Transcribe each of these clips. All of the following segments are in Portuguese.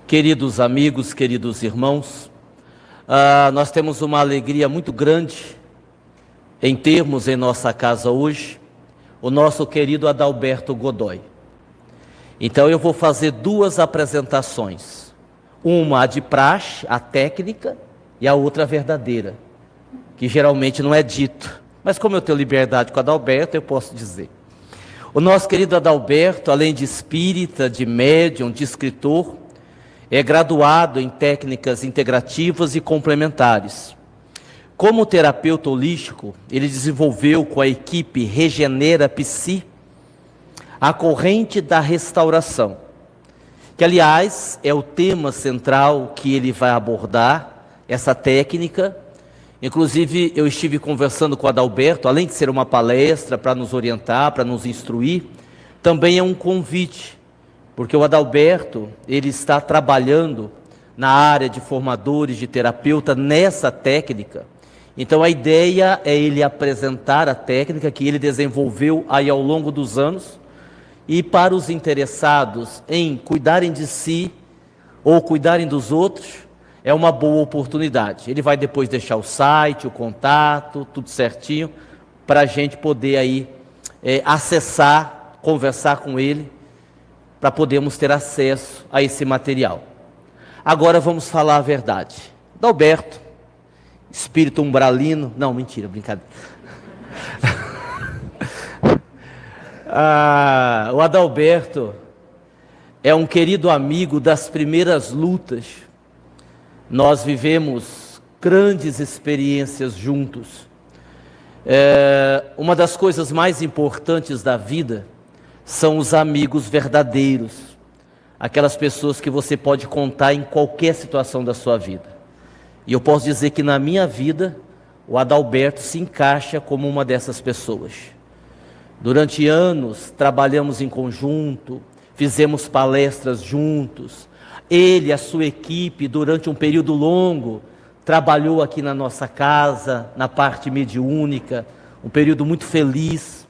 Queridos amigos, queridos irmãos, nós temos uma alegria muito grande em termos em nossa casa hoje o nosso querido Adalberto Godoy. Então eu vou fazer duas apresentações, uma a de praxe, a técnica, e a outra a verdadeira, que geralmente não é dito, mas como eu tenho liberdade com o Adalberto, eu posso dizer. O nosso querido Adalberto, além de espírita, de médium, de escritor, é graduado em técnicas integrativas e complementares. Como terapeuta holístico, ele desenvolveu com a equipe Regenera Psi a corrente da restauração, que aliás é o tema central que ele vai abordar, essa técnica. Inclusive eu estive conversando com o Adalberto, além de ser uma palestra para nos orientar, para nos instruir, também é um convite, porque o Adalberto, ele está trabalhando na área de formadores, de terapeuta, nessa técnica. Então a ideia é ele apresentar a técnica que ele desenvolveu aí ao longo dos anos, e para os interessados em cuidarem de si ou cuidarem dos outros, é uma boa oportunidade. Ele vai depois deixar o site, o contato, tudo certinho, para a gente poder aí acessar, conversar com ele, para podermos ter acesso a esse material. Agora vamos falar a verdade. Adalberto, espírito umbralino, não, mentira, brincadeira. O Adalberto é um querido amigo das primeiras lutas. Nós vivemos grandes experiências juntos. Uma das coisas mais importantes da vida são os amigos verdadeiros, aquelas pessoas que você pode contar em qualquer situação da sua vida. E eu posso dizer que na minha vida, o Adalberto se encaixa como uma dessas pessoas. Durante anos, trabalhamos em conjunto, fizemos palestras juntos. Ele e a sua equipe, durante um período longo, trabalhou aqui na nossa casa, na parte mediúnica, um período muito feliz.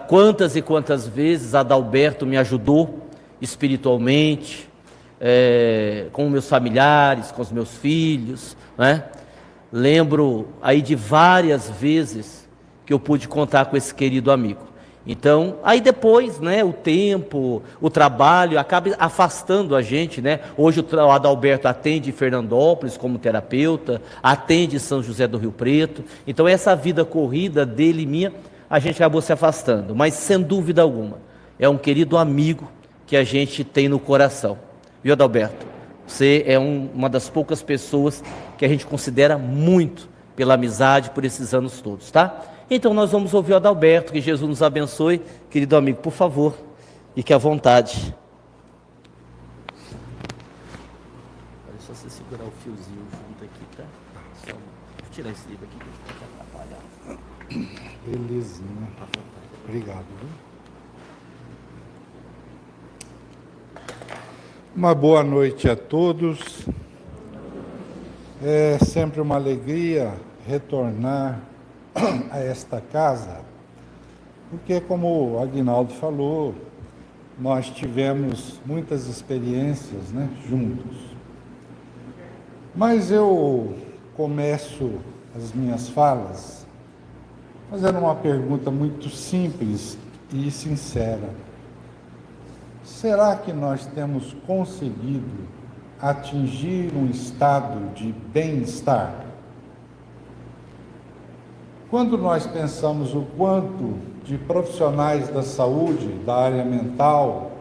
Quantas e quantas vezes Adalberto me ajudou espiritualmente, com meus familiares, com os meus filhos, né? Lembro aí de várias vezes que eu pude contar com esse querido amigo. Então, aí depois, né, o tempo, o trabalho acaba afastando a gente, né? Hoje o Adalberto atende em Fernandópolis como terapeuta, atende em São José do Rio Preto. Então essa vida corrida dele e minha, a gente acabou se afastando, mas sem dúvida alguma, é um querido amigo que a gente tem no coração. Viu, Adalberto? Você é uma das poucas pessoas que a gente considera muito pela amizade, por esses anos todos, tá? Então nós vamos ouvir o Adalberto, que Jesus nos abençoe. Querido amigo, por favor, fique à vontade. Olha só você segurar o fiozinho junto aqui, tá? Só vou tirar esse livro aqui para atrapalhar. Belezinha. Obrigado. Uma boa noite a todos. É sempre uma alegria retornar a esta casa, porque, como o Aguinaldo falou, nós tivemos muitas experiências, né, juntos. Mas eu começo as minhas falas fazendo uma pergunta muito simples e sincera. Será que nós temos conseguido atingir um estado de bem-estar? Quando nós pensamos o quanto de profissionais da saúde, da área mental,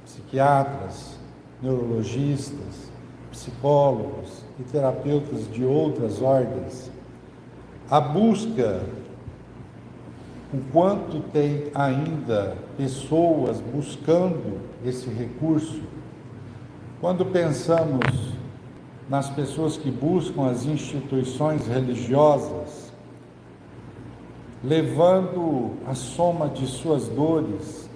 psiquiatras, neurologistas, psicólogos e terapeutas de outras ordens, a busca, o quanto tem ainda pessoas buscando esse recurso, quando pensamos nas pessoas que buscam as instituições religiosas, levando a soma de suas dores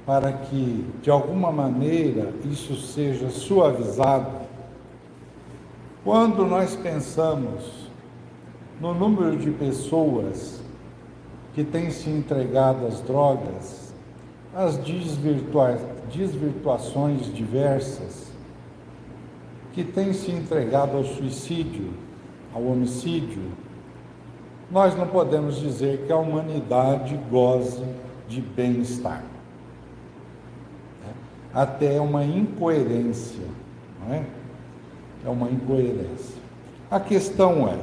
para que, de alguma maneira, isso seja suavizado. Quando nós pensamos no número de pessoas que têm se entregado às drogas, às desvirtuações diversas, que têm se entregado ao suicídio, ao homicídio, nós não podemos dizer que a humanidade goze de bem-estar. Até é uma incoerência, não é? É uma incoerência. A questão é,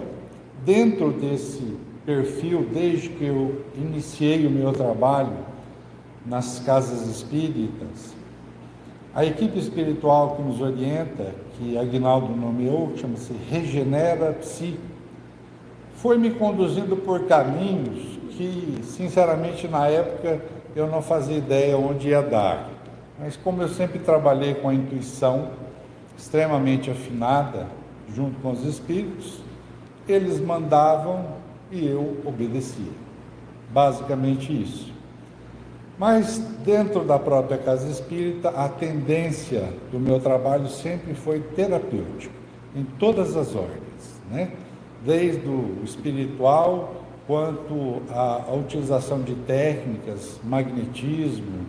dentro desse perfil, desde que eu iniciei o meu trabalho nas casas espíritas, a equipe espiritual que nos orienta, que Aguinaldo nomeou, que chama-se Regenera Psi, foi me conduzindo por caminhos que, sinceramente, na época eu não fazia ideia onde ia dar. Mas como eu sempre trabalhei com a intuição extremamente afinada, junto com os espíritos, eles mandavam e eu obedecia. Basicamente isso. Mas dentro da própria casa espírita, a tendência do meu trabalho sempre foi terapêutico, em todas as ordens, né? Desde o espiritual, quanto à utilização de técnicas, magnetismo,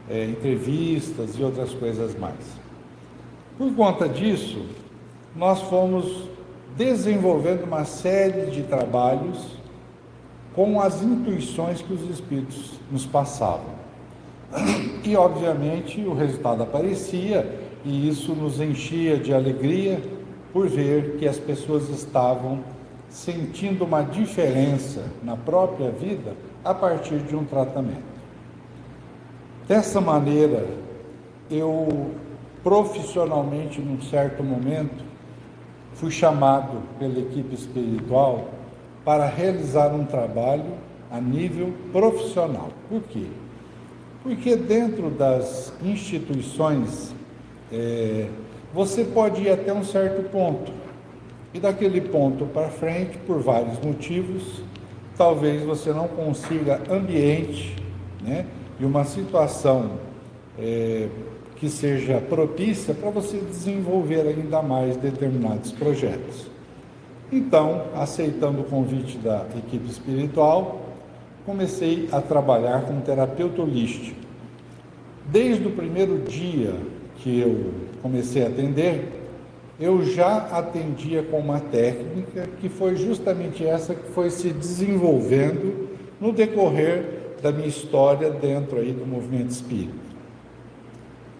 entrevistas e outras coisas mais. Por conta disso, nós fomos desenvolvendo uma série de trabalhos com as intuições que os espíritos nos passavam. E, obviamente, o resultado aparecia, e isso nos enchia de alegria por ver que as pessoas estavam sentindo uma diferença na própria vida a partir de um tratamento. Dessa maneira, eu profissionalmente, num certo momento, fui chamado pela equipe espiritual para realizar um trabalho a nível profissional. Por quê? Porque dentro das instituições, você pode ir até um certo ponto, e daquele ponto para frente, por vários motivos, talvez você não consiga ambiente, né, e uma situação que seja propícia para você desenvolver ainda mais determinados projetos. Então, aceitando o convite da equipe espiritual, comecei a trabalhar como terapeuta holístico. Desde o primeiro dia que eu comecei a atender, eu já atendia com uma técnica que foi justamente essa que foi se desenvolvendo no decorrer da minha história dentro aí do movimento espírita.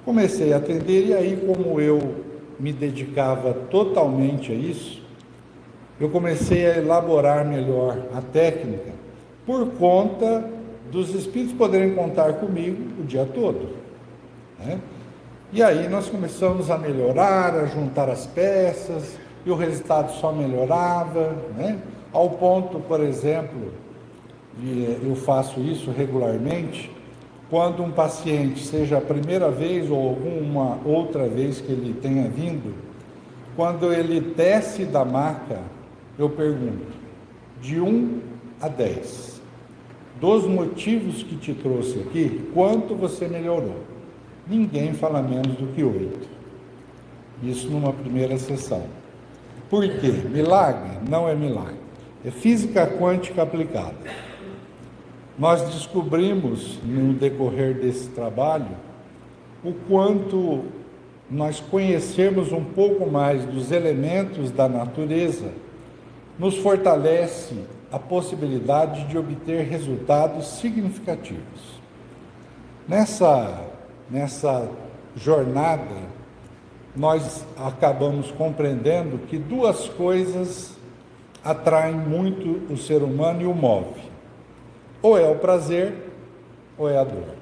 Comecei a atender, e aí, como eu me dedicava totalmente a isso, eu comecei a elaborar melhor a técnica, por conta dos espíritos poderem contar comigo o dia todo, né? E aí nós começamos a melhorar, a juntar as peças, e o resultado só melhorava, né? Ao ponto, por exemplo, e eu faço isso regularmente, quando um paciente, seja a primeira vez ou alguma outra vez que ele tenha vindo, quando ele desce da maca, eu pergunto, de 1 a 10, dos motivos que te trouxe aqui, quanto você melhorou? Ninguém fala menos do que 8. Isso numa primeira sessão. Por quê? Milagre? Não é milagre. É física quântica aplicada. Nós descobrimos, no decorrer desse trabalho, o quanto nós conhecermos um pouco mais dos elementos da natureza nos fortalece a possibilidade de obter resultados significativos. Nessa jornada, nós acabamos compreendendo que duas coisas atraem muito o ser humano e o move. Ou é o prazer, ou é a dor.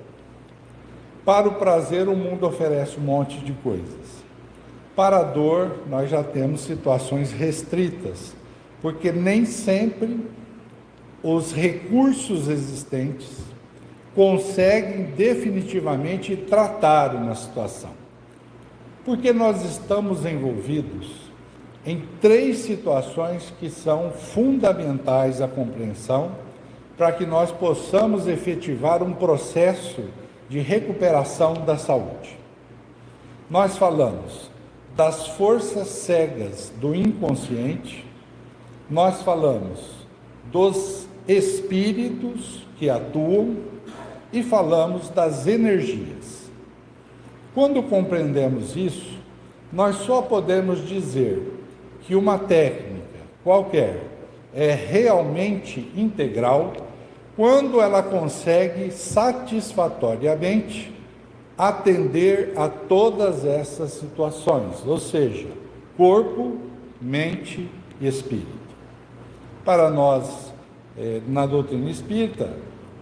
Para o prazer, o mundo oferece um monte de coisas. Para a dor, nós já temos situações restritas, porque nem sempre os recursos existentes conseguem definitivamente tratar uma situação. Porque nós estamos envolvidos em 3 situações que são fundamentais à compreensão para que nós possamos efetivar um processo de recuperação da saúde. Nós falamos das forças cegas do inconsciente, nós falamos dos espíritos que atuam e falamos das energias. Quando compreendemos isso, Nós só podemos dizer que uma técnica qualquer é realmente integral quando ela consegue satisfatoriamente atender a todas essas situações, ou seja, corpo, mente e espírito. Para nós, na doutrina espírita,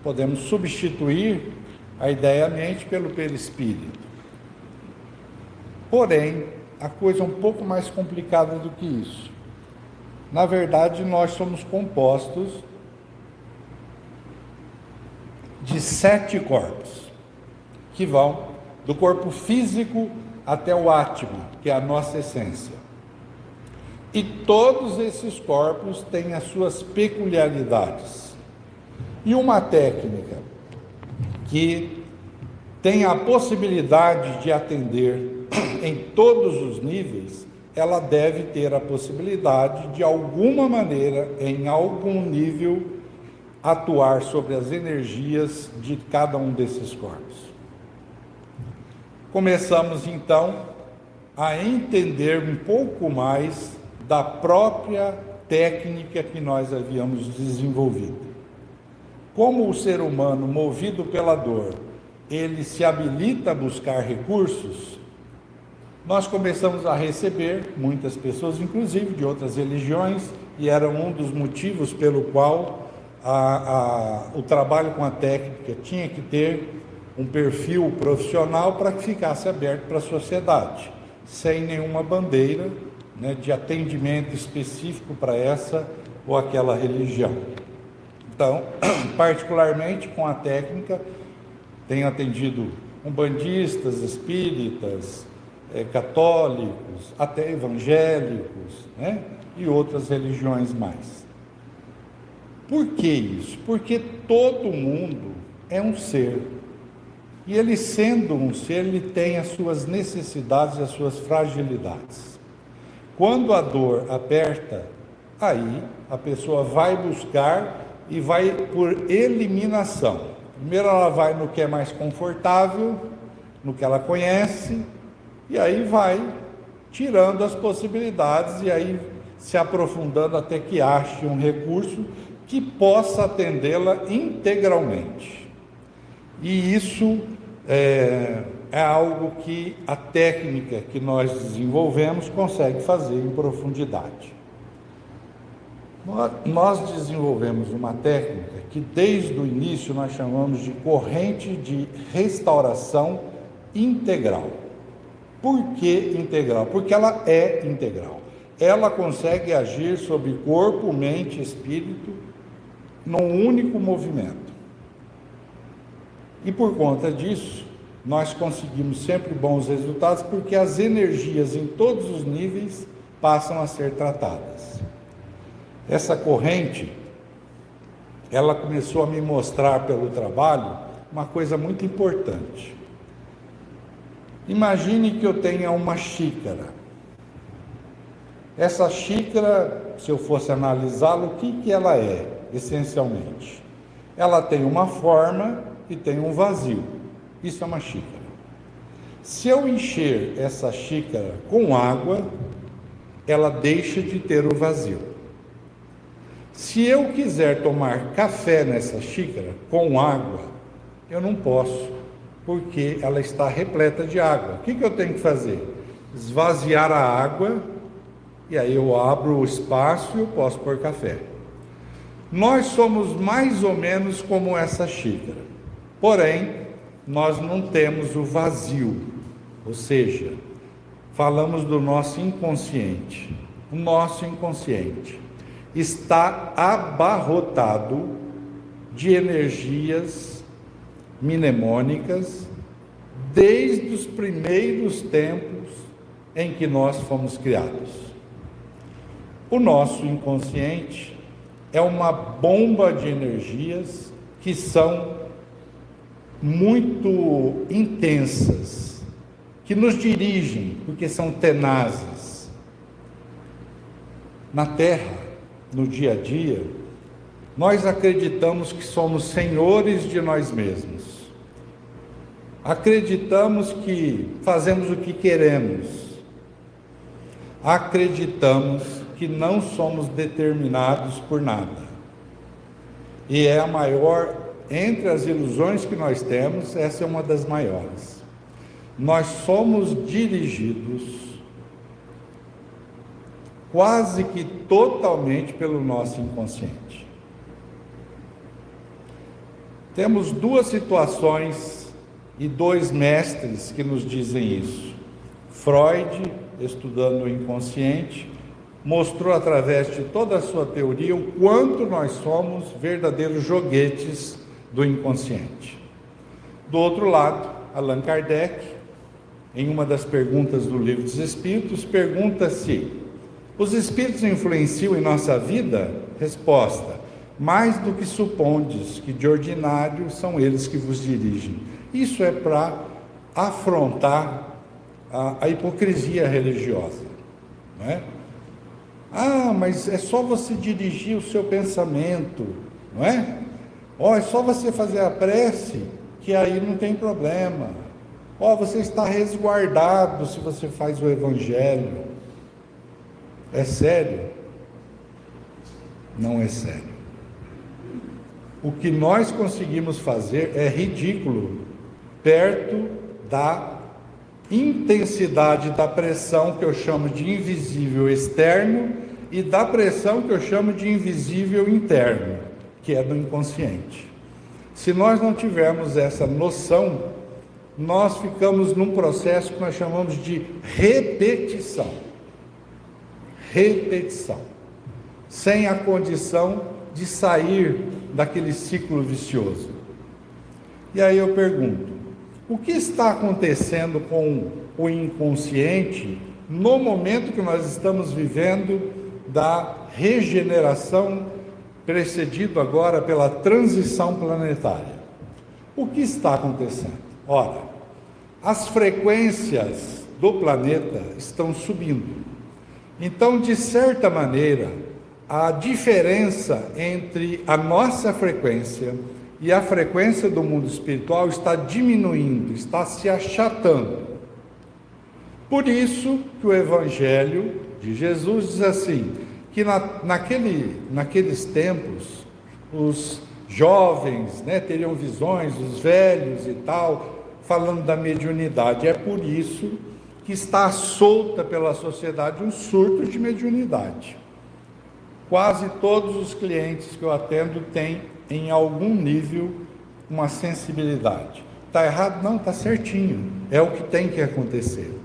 podemos substituir a ideia mente pelo perispírito. Porém, a coisa é um pouco mais complicada do que isso. Na verdade, nós somos compostos de 7 corpos, que vão do corpo físico até o átimo, que é a nossa essência. E todos esses corpos têm as suas peculiaridades. E uma técnica que tem a possibilidade de atender em todos os níveis, ela deve ter a possibilidade de alguma maneira, em algum nível, atuar sobre as energias de cada um desses corpos. Começamos então a entender um pouco mais da própria técnica que nós havíamos desenvolvido. Como o ser humano, movido pela dor, ele se habilita a buscar recursos, nós começamos a receber muitas pessoas, inclusive de outras religiões, e era um dos motivos pelo qual o trabalho com a técnica tinha que ter um perfil profissional para que ficasse aberto para a sociedade, sem nenhuma bandeira, né, de atendimento específico para essa ou aquela religião. Então, particularmente com a técnica, tenho atendido umbandistas, espíritas, católicos, até evangélicos, né, e outras religiões mais. Por que isso? Porque todo mundo é um ser. E ele, sendo um ser, ele tem as suas necessidades e as suas fragilidades. Quando a dor aperta, aí a pessoa vai buscar e vai por eliminação. Primeiro ela vai no que é mais confortável, no que ela conhece, e aí vai tirando as possibilidades e aí se aprofundando até que ache um recurso que possa atendê-la integralmente. E isso é algo que a técnica que nós desenvolvemos consegue fazer em profundidade. Nós desenvolvemos uma técnica que desde o início nós chamamos de corrente de restauração integral. Por que integral? Porque ela é integral. Ela consegue agir sobre corpo, mente e espírito num único movimento. E por conta disso, nós conseguimos sempre bons resultados, porque as energias em todos os níveis passam a ser tratadas. Essa corrente, ela começou a me mostrar pelo trabalho uma coisa muito importante. Imagine que eu tenha uma xícara. Essa xícara, se eu fosse analisá-la, o que ela é, essencialmente? Ela tem uma forma e tem um vazio. Isso é uma xícara. Se eu encher essa xícara com água, ela deixa de ter o vazio. Se eu quiser tomar café nessa xícara com água, eu não posso, porque ela está repleta de água. O que eu tenho que fazer? Esvaziar a água, e aí eu abro o espaço e eu posso pôr café. Nós somos mais ou menos como essa xícara, porém, nós não temos o vazio, ou seja, falamos do nosso inconsciente. O nosso inconsciente está abarrotado de energias mnemônicas desde os primeiros tempos em que nós fomos criados. O nosso inconsciente é uma bomba de energias que são muito intensas, que nos dirigem, porque são tenazes. Na Terra, no dia a dia, nós acreditamos que somos senhores de nós mesmos. Acreditamos que fazemos o que queremos acreditamos que não somos determinados por nada. E é a maior, entre as ilusões que nós temos, essa é uma das maiores. Nós somos dirigidos quase que totalmente pelo nosso inconsciente. Temos duas situações e dois mestres que nos dizem isso. Freud, estudando o inconsciente, mostrou através de toda a sua teoria o quanto nós somos verdadeiros joguetes do inconsciente. Do outro lado, Allan Kardec, em uma das perguntas do Livro dos Espíritos, pergunta se os espíritos influenciam em nossa vida? Resposta: mais do que supondes, que de ordinário são eles que vos dirigem. Isso é para afrontar a hipocrisia religiosa, não é? Mas é só você dirigir o seu pensamento, não é? É só você fazer a prece, que aí não tem problema. Você está resguardado se você faz o Evangelho. É sério? Não é sério. O que nós conseguimos fazer é ridículo, perto da intensidade da pressão que eu chamo de invisível externo e da pressão que eu chamo de invisível interno, que é do inconsciente. Se nós não tivermos essa noção, nós ficamos num processo que nós chamamos de repetição. Repetição, sem a condição de sair daquele ciclo vicioso. E aí eu pergunto, o que está acontecendo com o inconsciente no momento que nós estamos vivendo da regeneração, precedido agora pela transição planetária? O que está acontecendo? Ora, as frequências do planeta estão subindo. Então, de certa maneira, a diferença entre a nossa frequência e a frequência do mundo espiritual está diminuindo, está se achatando. Por isso que o Evangelho de Jesus diz assim, que naqueles tempos, os jovens, teriam visões, os velhos e tal, falando da mediunidade. É por isso que está solta pela sociedade um surto de mediunidade. Quase todos os clientes que eu atendo têm, em algum nível, uma sensibilidade. Está errado? Não, está certinho. É o que tem que acontecer.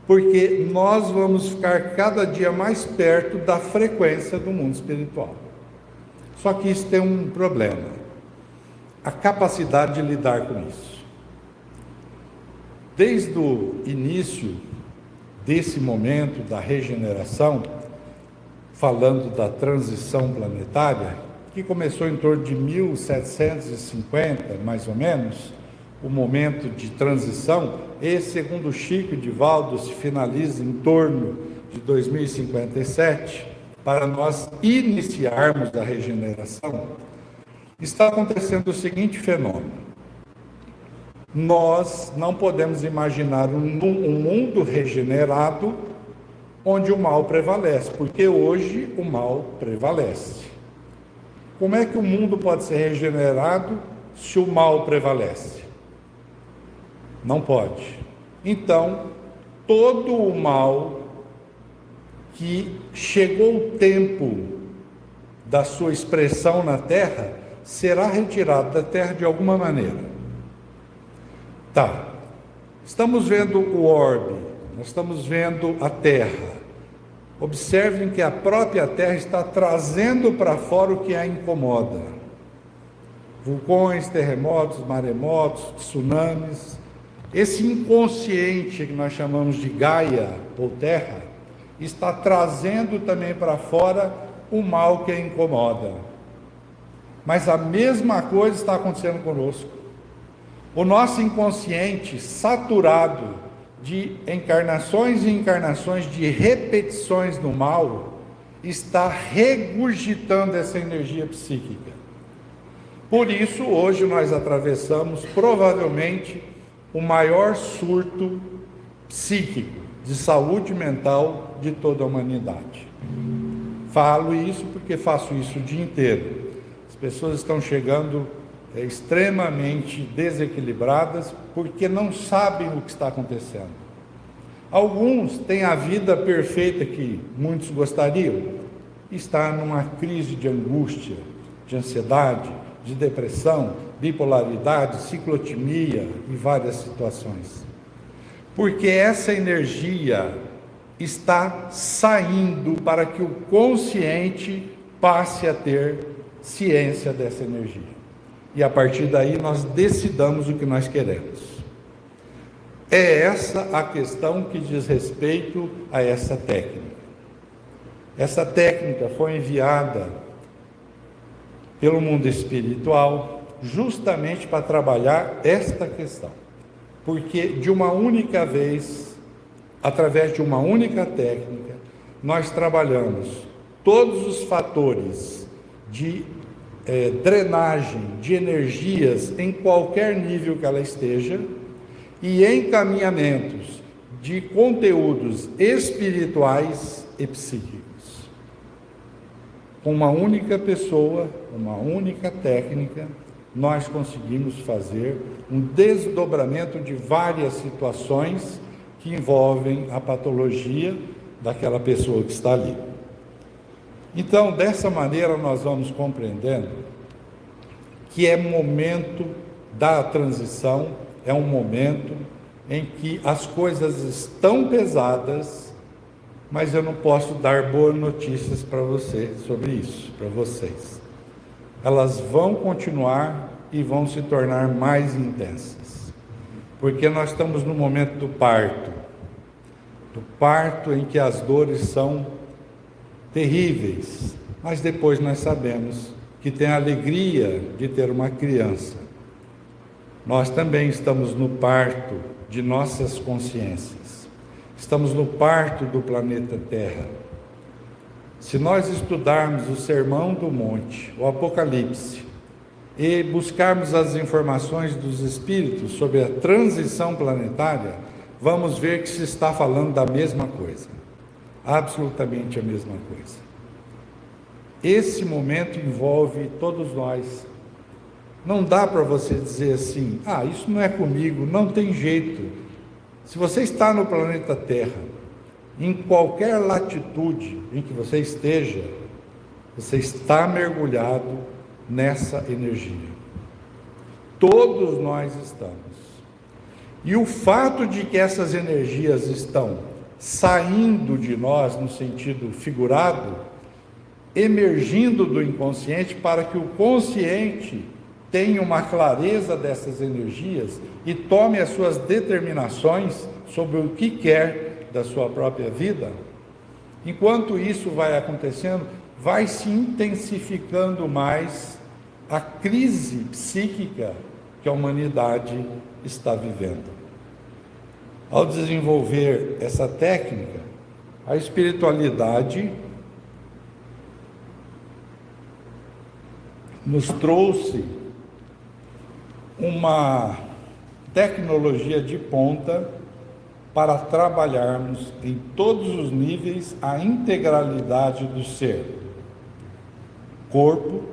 Porque nós vamos ficar cada dia mais perto da frequência do mundo espiritual. Só que isso tem um problema. A capacidade de lidar com isso. Desde o início desse momento da regeneração, falando da transição planetária, que começou em torno de 1750, mais ou menos, o momento de transição, e segundo Chico e Divaldo, se finaliza em torno de 2057, para nós iniciarmos a regeneração, está acontecendo o seguinte fenômeno. Nós não podemos imaginar um mundo regenerado onde o mal prevalece, porque hoje o mal prevalece. Como é que o mundo pode ser regenerado se o mal prevalece? Não pode. Então, todo o mal que chegou o tempo da sua expressão na Terra será retirado da Terra de alguma maneira. Estamos vendo o orbe, nós estamos vendo a Terra. Observem que a própria Terra está trazendo para fora o que a incomoda. Vulcões, terremotos, maremotos, tsunamis. Esse inconsciente que nós chamamos de Gaia ou Terra, está trazendo também para fora o mal que a incomoda. Mas a mesma coisa está acontecendo conosco. O nosso inconsciente, saturado de encarnações e encarnações de repetições do mal, está regurgitando essa energia psíquica. Por isso, hoje nós atravessamos provavelmente o maior surto psíquico, de saúde mental de toda a humanidade. Falo isso porque faço isso o dia inteiro. As pessoas estão chegando extremamente desequilibradas porque não sabem o que está acontecendo. Alguns têm a vida perfeita que muitos gostariam, está numa crise de angústia, de ansiedade, de depressão, bipolaridade, ciclotimia e várias situações. Porque essa energia está saindo para que o consciente passe a ter ciência dessa energia. E a partir daí nós decidamos o que nós queremos. É essa a questão que diz respeito a essa técnica. Essa técnica foi enviada pelo mundo espiritual justamente para trabalhar esta questão. Porque de uma única vez, através de uma única técnica, nós trabalhamos todos os fatores de drenagem de energias em qualquer nível que ela esteja e encaminhamentos de conteúdos espirituais e psíquicos. Com uma única pessoa, uma única técnica, nós conseguimos fazer um desdobramento de várias situações que envolvem a patologia daquela pessoa que está ali. Então, dessa maneira, nós vamos compreendendo que é momento da transição, é um momento em que as coisas estão pesadas, mas eu não posso dar boas notícias para você sobre isso, para vocês. Elas vão continuar e vão se tornar mais intensas, porque nós estamos no momento do parto em que as dores são terríveis, mas depois nós sabemos que tem a alegria de ter uma criança. Nós também estamos no parto de nossas consciências, estamos no parto do planeta Terra. Se nós estudarmos o Sermão do Monte, o Apocalipse, e buscarmos as informações dos Espíritos sobre a transição planetária, vamos ver que se está falando da mesma coisa, absolutamente a mesma coisa. Esse momento envolve todos nós. Não dá para você dizer assim, isso não é comigo, não tem jeito. Se você está no planeta Terra, em qualquer latitude em que você esteja, você está mergulhado nessa energia. Todos nós estamos. E o fato de que essas energias estão saindo de nós, no sentido figurado, emergindo do inconsciente para que o consciente tenha uma clareza dessas energias e tome as suas determinações sobre o que quer da sua própria vida. Enquanto isso vai acontecendo, vai se intensificando mais a crise psíquica que a humanidade está vivendo. Ao desenvolver essa técnica, a espiritualidade nos trouxe uma tecnologia de ponta para trabalharmos em todos os níveis a integralidade do ser, corpo,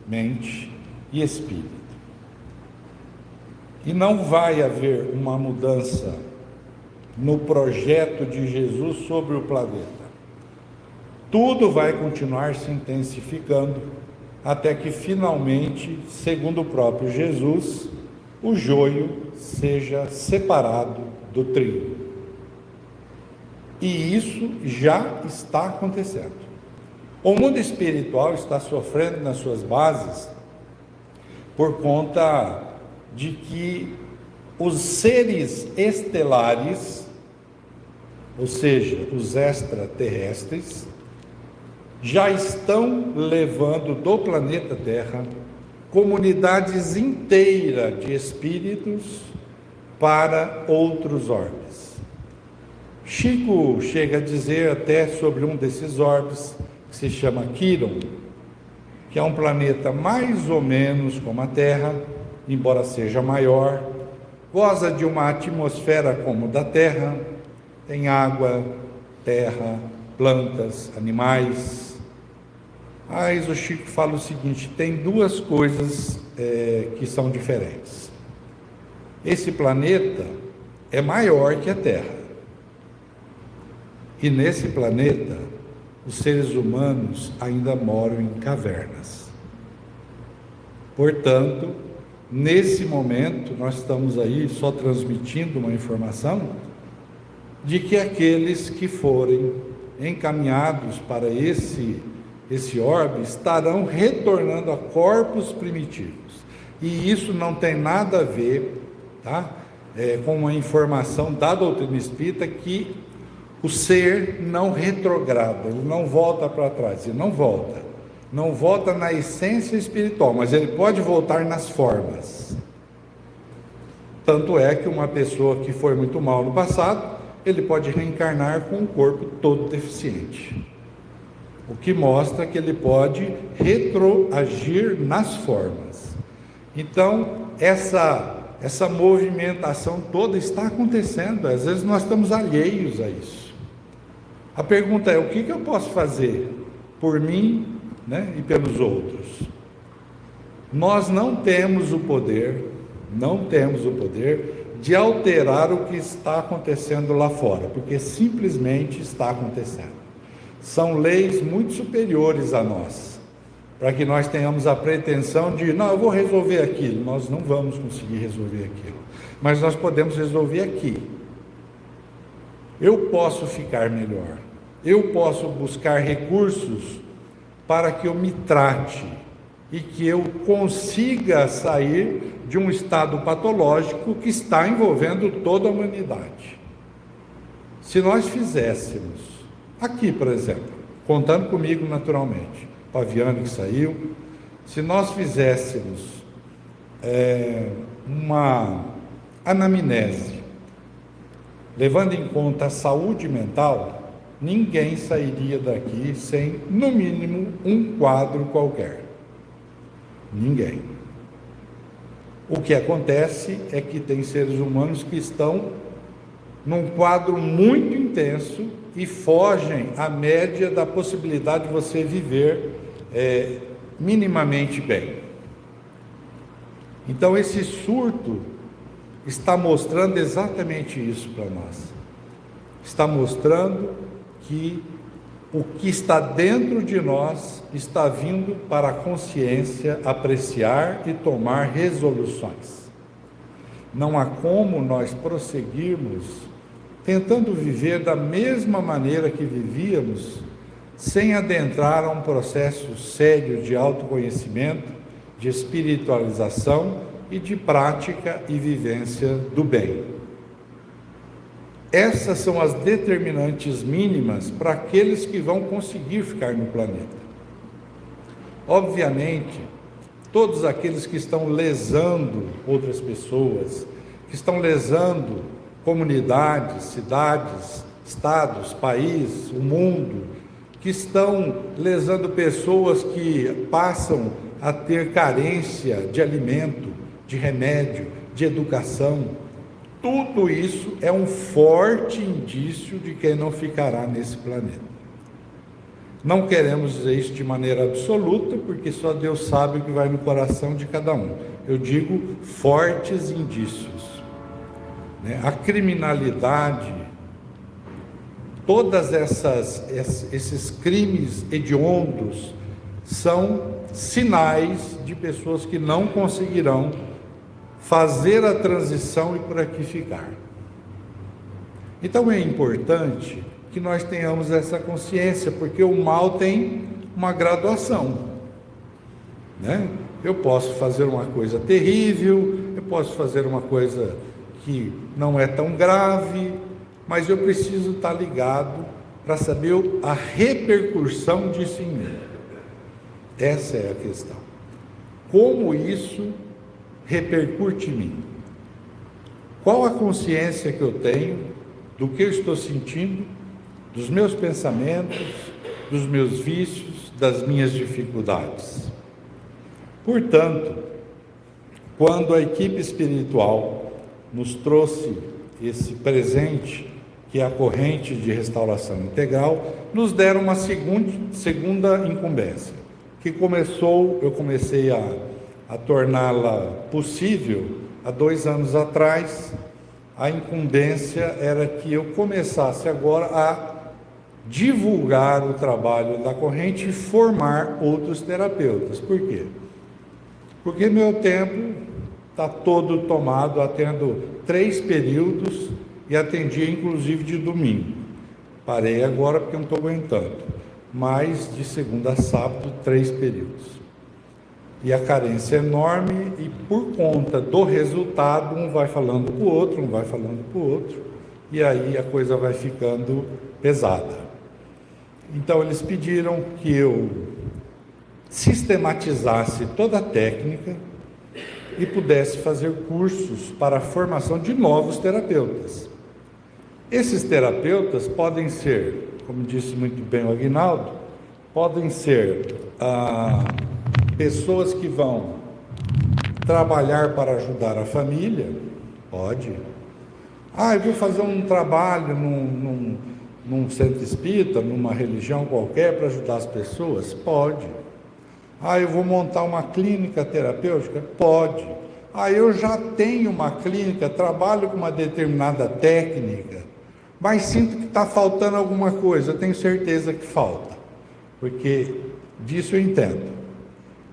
mente e espírito. E não vai haver uma mudança no projeto de Jesus sobre o planeta. Tudo vai continuar se intensificando até que finalmente, segundo o próprio Jesus, o joio seja separado do trigo. E isso já está acontecendo. O mundo espiritual está sofrendo nas suas bases por conta de que os seres estelares, ou seja, os extraterrestres, já estão levando do planeta Terra comunidades inteiras de espíritos para outros orbes. Chico chega a dizer até sobre um desses orbes, que se chama Quiron, que é um planeta mais ou menos como a Terra, embora seja maior, goza de uma atmosfera como da Terra, Tem água, terra, plantas, animais. Mas o Chico fala o seguinte: tem duas coisas que são diferentes. Esse planeta é maior que a Terra. E nesse planeta, os seres humanos ainda moram em cavernas. Portanto, nesse momento, nós estamos aí só transmitindo uma informação de que aqueles que forem encaminhados para esse orbe estarão retornando a corpos primitivos. E isso não tem nada a ver, com uma informação da doutrina espírita que o ser não retrograda, ele não volta para trás, ele não volta na essência espiritual, mas ele pode voltar nas formas. Tanto é que uma pessoa que foi muito mal no passado, ele pode reencarnar com um corpo todo deficiente, o que mostra que ele pode retroagir nas formas. Então, essa movimentação toda está acontecendo. Às vezes nós estamos alheios a isso. A pergunta é: o que eu posso fazer por mim, e pelos outros? Nós não temos o poder de alterar o que está acontecendo lá fora, porque simplesmente está acontecendo. São leis muito superiores a nós, para que nós tenhamos a pretensão de, não, eu vou resolver aquilo. Nós não vamos conseguir resolver aquilo, mas nós podemos resolver aqui. Eu posso ficar melhor, eu posso buscar recursos para que eu me trate e que eu consiga sair de um estado patológico que está envolvendo toda a humanidade. Se nós fizéssemos, aqui por exemplo, contando comigo naturalmente, Paviano que saiu, se nós fizéssemos uma anamnese, levando em conta a saúde mental, ninguém sairia daqui sem, no mínimo, um quadro qualquer. Ninguém. O que acontece é que tem seres humanos que estão num quadro muito intenso e fogem à média da possibilidade de você viver minimamente bem. Então esse surto está mostrando exatamente isso para nós. Está mostrando que o que está dentro de nós está vindo para a consciência apreciar e tomar resoluções. Não há como nós prosseguirmos tentando viver da mesma maneira que vivíamos, sem adentrar a um processo sério de autoconhecimento, de espiritualização e de prática e vivência do bem. Essas são as determinantes mínimas para aqueles que vão conseguir ficar no planeta. Obviamente, todos aqueles que estão lesando outras pessoas, que estão lesando comunidades, cidades, estados, país, o mundo, que estão lesando pessoas que passam a ter carência de alimento, de remédio, de educação, tudo isso é um forte indício de quem não ficará nesse planeta. Não queremos dizer isso de maneira absoluta, porque só Deus sabe o que vai no coração de cada um. Eu digo fortes indícios. A criminalidade, todas esses crimes hediondos são sinais de pessoas que não conseguirão fazer a transição e por aqui ficar. Então é importante que nós tenhamos essa consciência, porque o mal tem uma graduação, Eu posso fazer uma coisa terrível, eu posso fazer uma coisa que não é tão grave, mas eu preciso estar ligado para saber a repercussão disso em mim. Essa é a questão. Como isso repercute em mim? Qual a consciência que eu tenho do que eu estou sentindo, dos meus pensamentos, dos meus vícios, das minhas dificuldades? Portanto, quando a equipe espiritual nos trouxe esse presente, que é a corrente de restauração integral, nos deram uma segunda incumbência, que eu comecei a torná-la possível há 2 anos atrás. A incumbência era que eu começasse agora a divulgar o trabalho da corrente e formar outros terapeutas. Por quê? Porque meu tempo está todo tomado, atendo 3 períodos e atendia inclusive de domingo. Parei agora porque não estou aguentando, mas de segunda a sábado, 3 períodos. E a carência é enorme, e por conta do resultado, um vai falando para o outro, e aí a coisa vai ficando pesada. Então eles pediram que eu sistematizasse toda a técnica e pudesse fazer cursos para a formação de novos terapeutas. Esses terapeutas podem ser, como disse muito bem o Aguinaldo, podem ser pessoas que vão trabalhar para ajudar a família, pode. Eu vou fazer um trabalho num centro espírita, numa religião qualquer para ajudar as pessoas, pode. Eu vou montar uma clínica terapêutica, pode. Eu já tenho uma clínica, trabalho com uma determinada técnica, mas sinto que está faltando alguma coisa, eu tenho certeza que falta, porque disso eu entendo.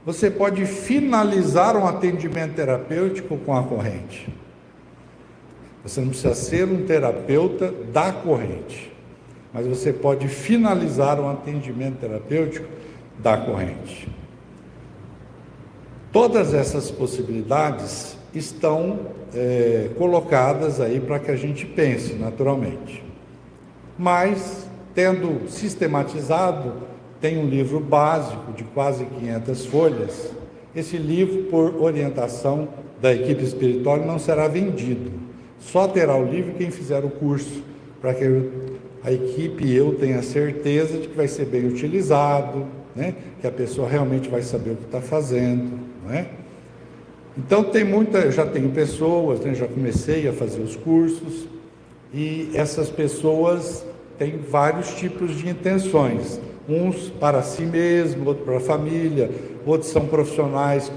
Você pode finalizar um atendimento terapêutico com a corrente. Você não precisa ser um terapeuta da corrente, mas você pode finalizar um atendimento terapêutico da corrente. Todas essas possibilidades estão colocadas aí para que a gente pense naturalmente. Mas, tendo sistematizado, tem um livro básico de quase 500 folhas. Esse livro, por orientação da equipe espiritual, não será vendido. Só terá o livro quem fizer o curso, para que a equipe e eu tenha certeza de que vai ser bem utilizado, né? Que a pessoa realmente vai saber o que está fazendo, não é? Então já tenho pessoas, né? Já comecei a fazer os cursos, e essas pessoas têm vários tipos de intenções. Uns para si mesmo, outros para a família, outros são profissionais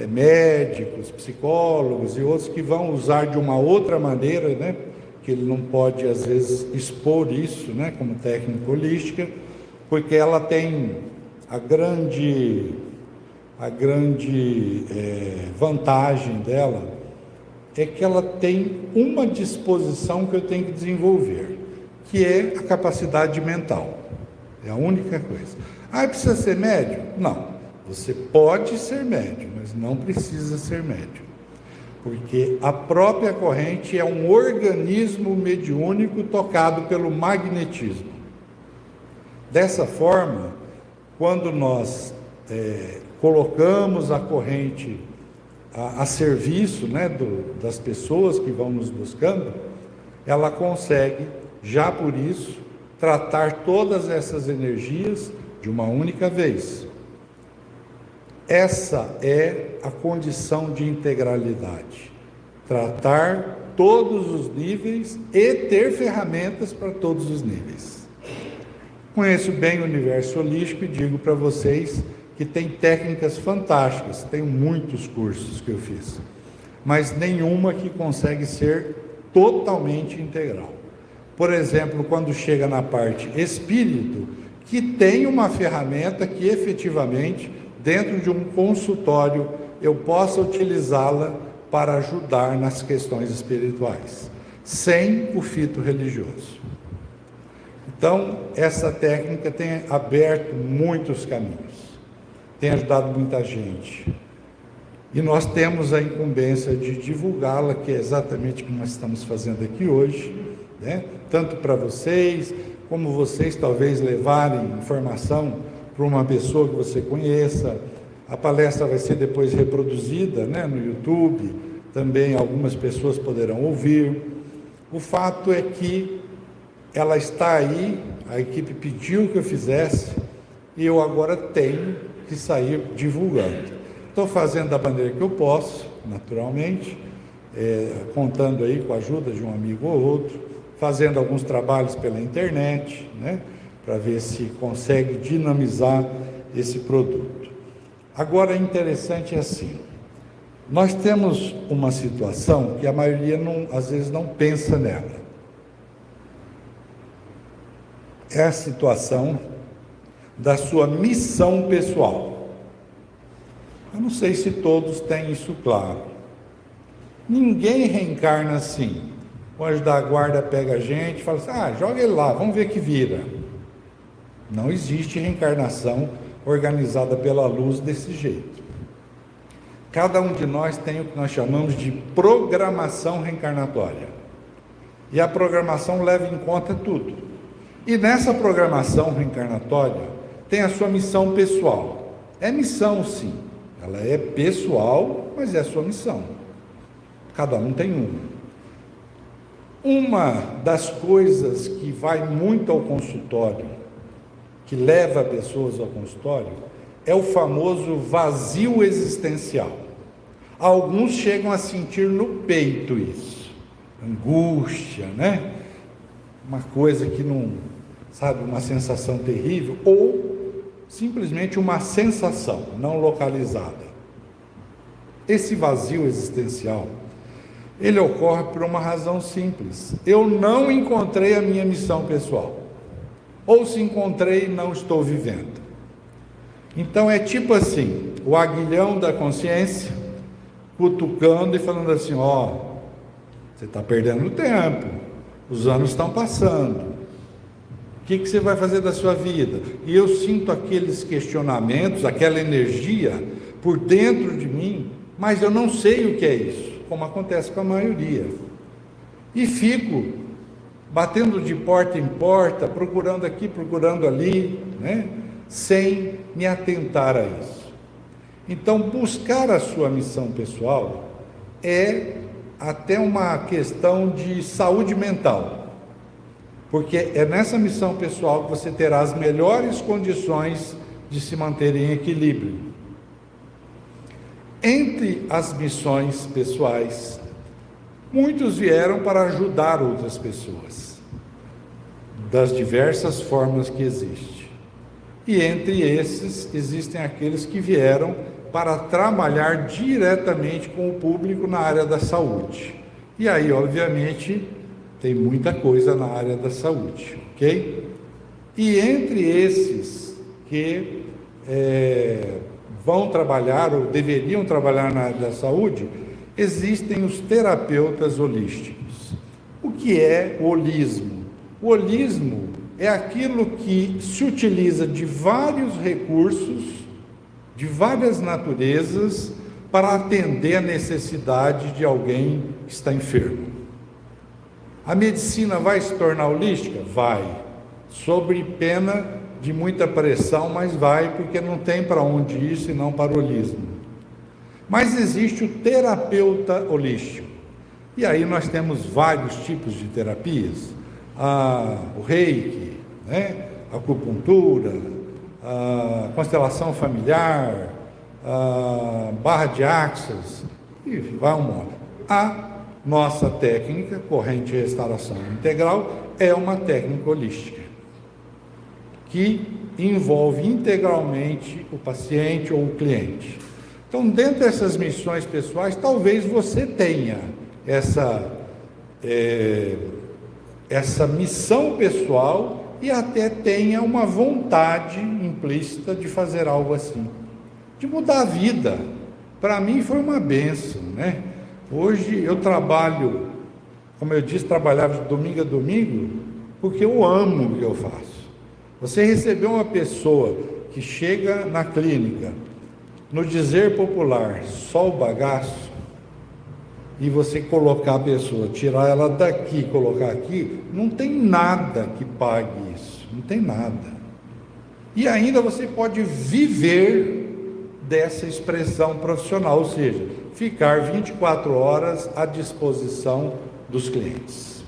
médicos, psicólogos, e outros que vão usar de uma outra maneira, né? Que ele não pode, às vezes, expor isso, né? Como técnica holística, porque ela tem a grande vantagem dela é que ela tem uma disposição que eu tenho que desenvolver, que é a capacidade mental. É a única coisa. Precisa ser médium? Não. Você pode ser médium, mas não precisa ser médium. Porque a própria corrente é um organismo mediúnico tocado pelo magnetismo. Dessa forma, quando nós colocamos a corrente a serviço, né, das pessoas que vão nos buscando, ela consegue, já por isso, tratar todas essas energias de uma única vez. Essa é a condição de integralidade. Tratar todos os níveis e ter ferramentas para todos os níveis. Conheço bem o universo holístico e digo para vocês que tem técnicas fantásticas. Tenho muitos cursos que eu fiz, mas nenhuma que consegue ser totalmente integral. Por exemplo, quando chega na parte espírito, que tem uma ferramenta que efetivamente, dentro de um consultório, eu possa utilizá-la para ajudar nas questões espirituais, sem o fito religioso. Então, essa técnica tem aberto muitos caminhos, tem ajudado muita gente. E nós temos a incumbência de divulgá-la, que é exatamente o que nós estamos fazendo aqui hoje, né? Tanto para vocês, como vocês talvez levarem informação para uma pessoa que você conheça. A palestra vai ser depois reproduzida, né, no YouTube, também algumas pessoas poderão ouvir. O fato é que ela está aí, a equipe pediu que eu fizesse, e eu agora tenho que sair divulgando. Estou fazendo da maneira que eu posso, naturalmente, contando aí com a ajuda de um amigo ou outro, fazendo alguns trabalhos pela internet, né, para ver se consegue dinamizar esse produto. Agora, interessante é assim, nós temos uma situação que a maioria às vezes não pensa nela. É a situação da sua missão pessoal. Eu não sei se todos têm isso claro. Ninguém reencarna assim. O anjo da guarda pega a gente e fala assim, joga ele lá, vamos ver que vira. Não existe reencarnação organizada pela luz desse jeito. Cada um de nós tem o que nós chamamos de programação reencarnatória. E a programação leva em conta tudo. E nessa programação reencarnatória tem a sua missão pessoal. É missão, sim. Ela é pessoal, mas é a sua missão. Cada um tem uma. Uma das coisas que vai muito ao consultório, que leva pessoas ao consultório, é o famoso vazio existencial. Alguns chegam a sentir no peito isso, angústia, né? Uma coisa que não, sabe, uma sensação terrível, ou simplesmente uma sensação não localizada. Esse vazio existencial, ele ocorre por uma razão simples. Eu não encontrei a minha missão pessoal. Ou se encontrei, não estou vivendo. Então é tipo assim, o aguilhão da consciência, cutucando e falando assim, você está perdendo tempo, os anos estão passando, o que você vai fazer da sua vida? E eu sinto aqueles questionamentos, aquela energia por dentro de mim, mas eu não sei o que é isso, como acontece com a maioria. E fico batendo de porta em porta, procurando aqui, procurando ali, né? Sem me atentar a isso. Então, buscar a sua missão pessoal é até uma questão de saúde mental, porque é nessa missão pessoal que você terá as melhores condições de se manter em equilíbrio. Entre as missões pessoais, muitos vieram para ajudar outras pessoas, das diversas formas que existem. E entre esses, existem aqueles que vieram para trabalhar diretamente com o público na área da saúde. E aí, obviamente, tem muita coisa na área da saúde, ok? E entre esses que vão trabalhar ou deveriam trabalhar na área da saúde, existem os terapeutas holísticos. O que é o holismo? O holismo é aquilo que se utiliza de vários recursos, de várias naturezas, para atender a necessidade de alguém que está enfermo. A medicina vai se tornar holística? Vai. Sob pena de muita pressão, mas vai, porque não tem para onde ir senão para o holismo. Mas existe o terapeuta holístico. E aí nós temos vários tipos de terapias. O reiki, né? A acupuntura, a constelação familiar, a barra de axis, e vai um monte. A nossa técnica, corrente de restauração integral, é uma técnica holística, que envolve integralmente o paciente ou o cliente. Então, dentro dessas missões pessoais, talvez você tenha essa missão pessoal e até tenha uma vontade implícita de fazer algo assim, de mudar a vida. Para mim foi uma bênção, né? Hoje eu trabalho, como eu disse, trabalhava de domingo a domingo, porque eu amo o que eu faço. Você receber uma pessoa que chega na clínica, no dizer popular, só o bagaço, e você colocar a pessoa, tirar ela daqui, colocar aqui, não tem nada que pague isso, não tem nada. E ainda você pode viver dessa expressão profissional, ou seja, ficar 24 horas à disposição dos clientes.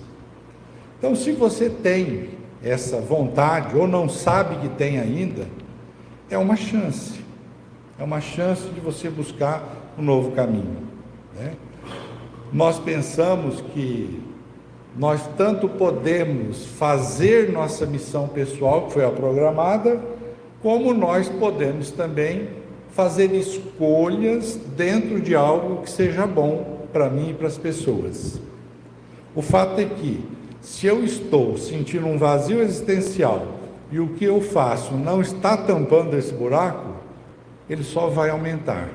Então, se você tem essa vontade, ou não sabe que tem ainda, é uma chance de você buscar um novo caminho, né? Nós pensamos que Nós tanto podemos fazer nossa missão pessoal, que foi a programada, como nós podemos também fazer escolhas dentro de algo que seja bom para mim e para as pessoas. O fato é que, se eu estou sentindo um vazio existencial e o que eu faço não está tampando esse buraco, ele só vai aumentar.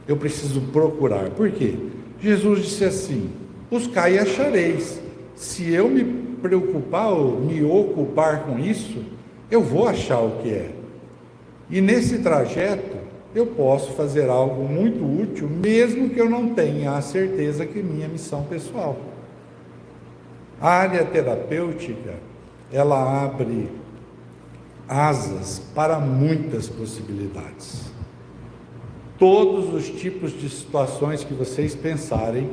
Eu preciso procurar. Por quê? Jesus disse assim: buscai e achareis. Se eu me preocupar ou me ocupar com isso, eu vou achar o que é. E nesse trajeto, eu posso fazer algo muito útil, mesmo que eu não tenha a certeza que é minha missão pessoal. A área terapêutica, ela abre asas para muitas possibilidades. Todos os tipos de situações que vocês pensarem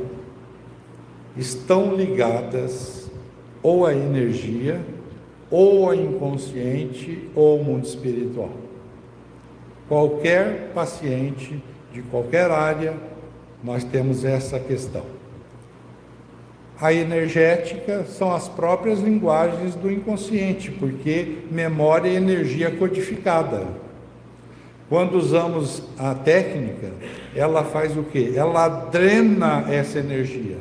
estão ligadas ou à energia, ou ao inconsciente, ou ao mundo espiritual. Qualquer paciente de qualquer área, nós temos essa questão. A energética são as próprias linguagens do inconsciente, porque memória é energia codificada. Quando usamos a técnica, ela faz o quê? Ela drena essa energia.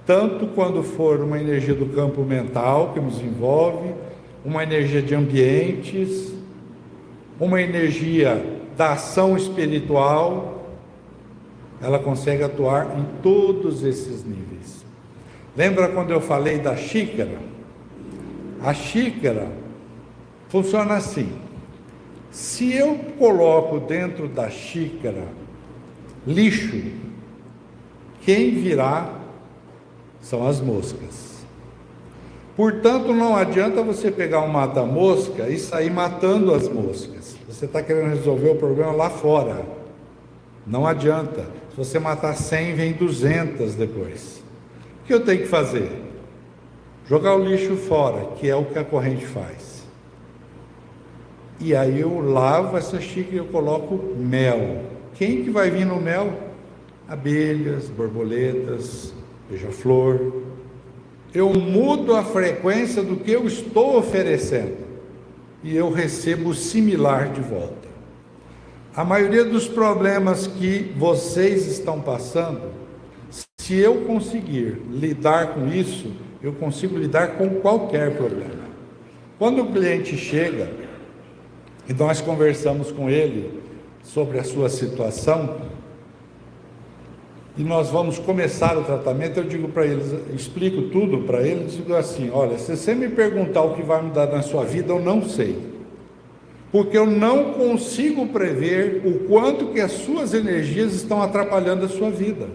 Tanto quando for uma energia do campo mental que nos envolve, uma energia de ambientes, uma energia da ação espiritual, ela consegue atuar em todos esses níveis. Lembra quando eu falei da xícara? A xícara funciona assim: se eu coloco dentro da xícara lixo, quem virá são as moscas. Portanto, não adianta você pegar um mata-mosca e sair matando as moscas. Você está querendo resolver o problema lá fora. Não adianta. Se você matar 100, vem 200 depois. O que eu tenho que fazer? Jogar o lixo fora, que é o que a corrente faz. E aí eu lavo essa xícara e eu coloco mel. Quem que vai vir no mel? Abelhas, borboletas, beija-flor. Eu mudo a frequência do que eu estou oferecendo e eu recebo similar de volta. A maioria dos problemas que vocês estão passando, se eu conseguir lidar com isso, eu consigo lidar com qualquer problema. Quando o cliente chega e nós conversamos com ele sobre a sua situação, e nós vamos começar o tratamento, eu digo para eles, explico tudo para eles, digo assim: olha, se você me perguntar o que vai mudar na sua vida, eu não sei, porque eu não consigo prever o quanto que as suas energias estão atrapalhando a sua vida.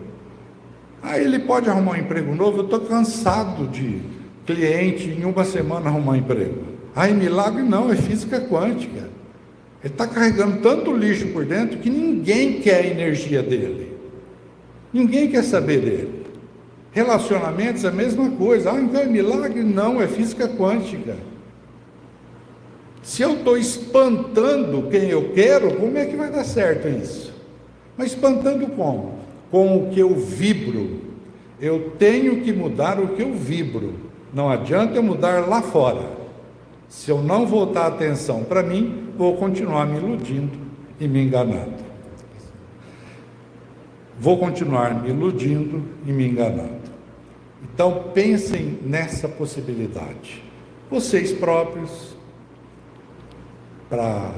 Aí ele pode arrumar um emprego novo. Eu estou cansado de cliente em uma semana arrumar emprego. Aí milagre não, é física quântica. Ele está carregando tanto lixo por dentro que ninguém quer a energia dele. Ninguém quer saber dele. Relacionamentos é a mesma coisa. Então é milagre? Não, é física quântica. Se eu estou espantando quem eu quero, como é que vai dar certo isso? Mas espantando como? Com o que eu vibro. Eu tenho que mudar o que eu vibro. Não adianta eu mudar lá fora. Se eu não voltar a atenção para mim, vou continuar me iludindo e me enganando. Vou continuar me iludindo e me enganando. Então pensem nessa possibilidade. Vocês próprios, para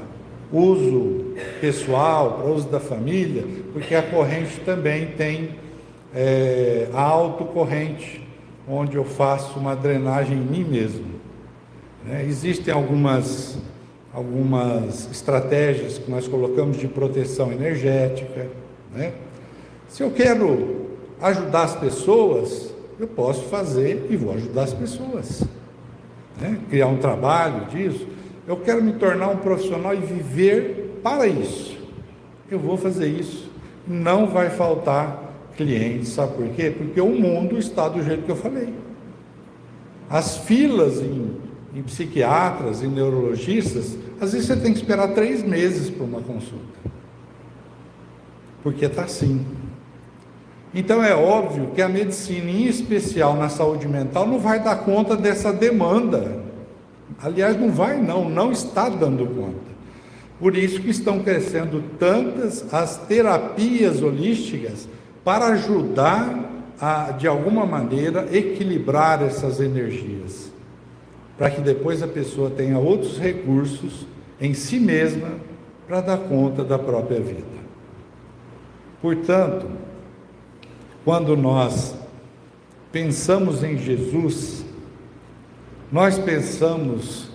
uso pessoal, para uso da família, porque a corrente também tem a autocorrente, onde eu faço uma drenagem em mim mesmo. Existem algumas estratégias que nós colocamos de proteção energética. Se eu quero ajudar as pessoas, eu posso fazer e vou ajudar as pessoas. Criar um trabalho disso. Eu quero me tornar um profissional e viver para isso. Eu vou fazer isso. Não vai faltar clientes, sabe por quê? Porque o mundo está do jeito que eu falei. As filas em psiquiatras, em neurologistas, às vezes você tem que esperar 3 meses para uma consulta. Porque está assim. Então é óbvio que a medicina, em especial na saúde mental, não vai dar conta dessa demanda. Aliás, não está dando conta. Por isso que estão crescendo tantas as terapias holísticas para ajudar a, de alguma maneira, equilibrar essas energias, para que depois a pessoa tenha outros recursos em si mesma para dar conta da própria vida. Portanto, quando nós pensamos em Jesus, nós pensamos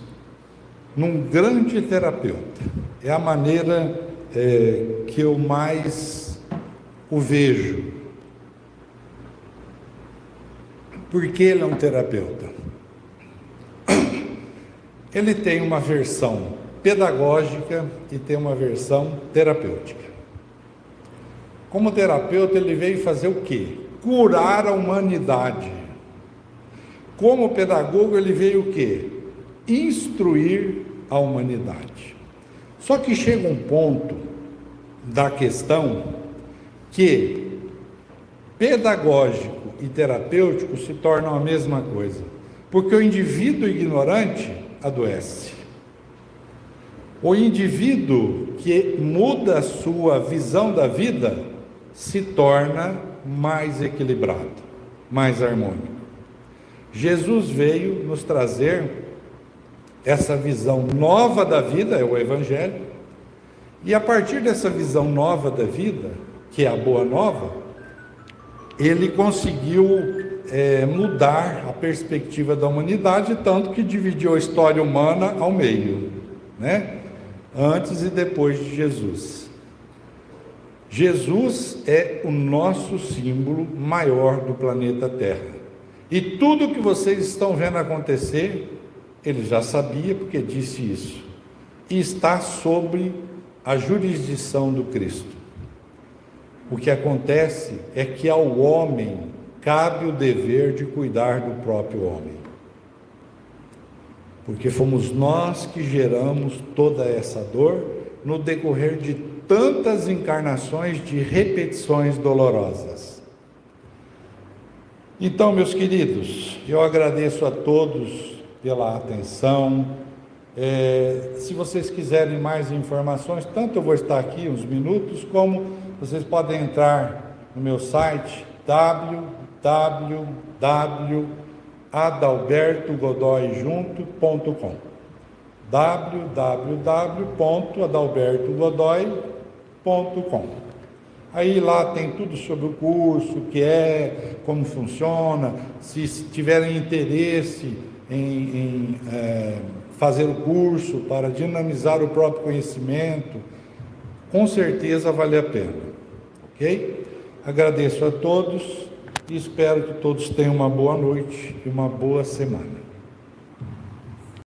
num grande terapeuta. É a maneira que eu mais o vejo. Porque ele é um terapeuta. Ele tem uma versão pedagógica e tem uma versão terapêutica. Como terapeuta, ele veio fazer o quê? Curar a humanidade. Como pedagogo, ele veio o quê? Instruir a humanidade. Só que chega um ponto da questão que pedagógico e terapêutico se tornam a mesma coisa, porque o indivíduo ignorante adoece. O indivíduo que muda a sua visão da vida se torna mais equilibrado, mais harmônico. Jesus veio nos trazer essa visão nova da vida, é o Evangelho, e a partir dessa visão nova da vida, que é a boa nova, ele conseguiu mudar a perspectiva da humanidade, tanto que dividiu a história humana ao meio, né? Antes e depois de Jesus. Jesus é o nosso símbolo maior do planeta Terra. E tudo que vocês estão vendo acontecer, ele já sabia, porque disse isso. E está sob a jurisdição do Cristo. O que acontece é que ao homem cabe o dever de cuidar do próprio homem. Porque fomos nós que geramos toda essa dor no decorrer de tantas encarnações de repetições dolorosas. Então, meus queridos, eu agradeço a todos pela atenção. Se vocês quiserem mais informações, tanto eu vou estar aqui uns minutos, como vocês podem entrar no meu site www.adalbertogodoijunto.com www.adalbertogodoy.com. Aí lá tem tudo sobre o curso, o que é, como funciona. Se tiverem interesse em fazer o curso para dinamizar o próprio conhecimento, com certeza vale a pena, ok? Agradeço a todos e espero que todos tenham uma boa noite e uma boa semana.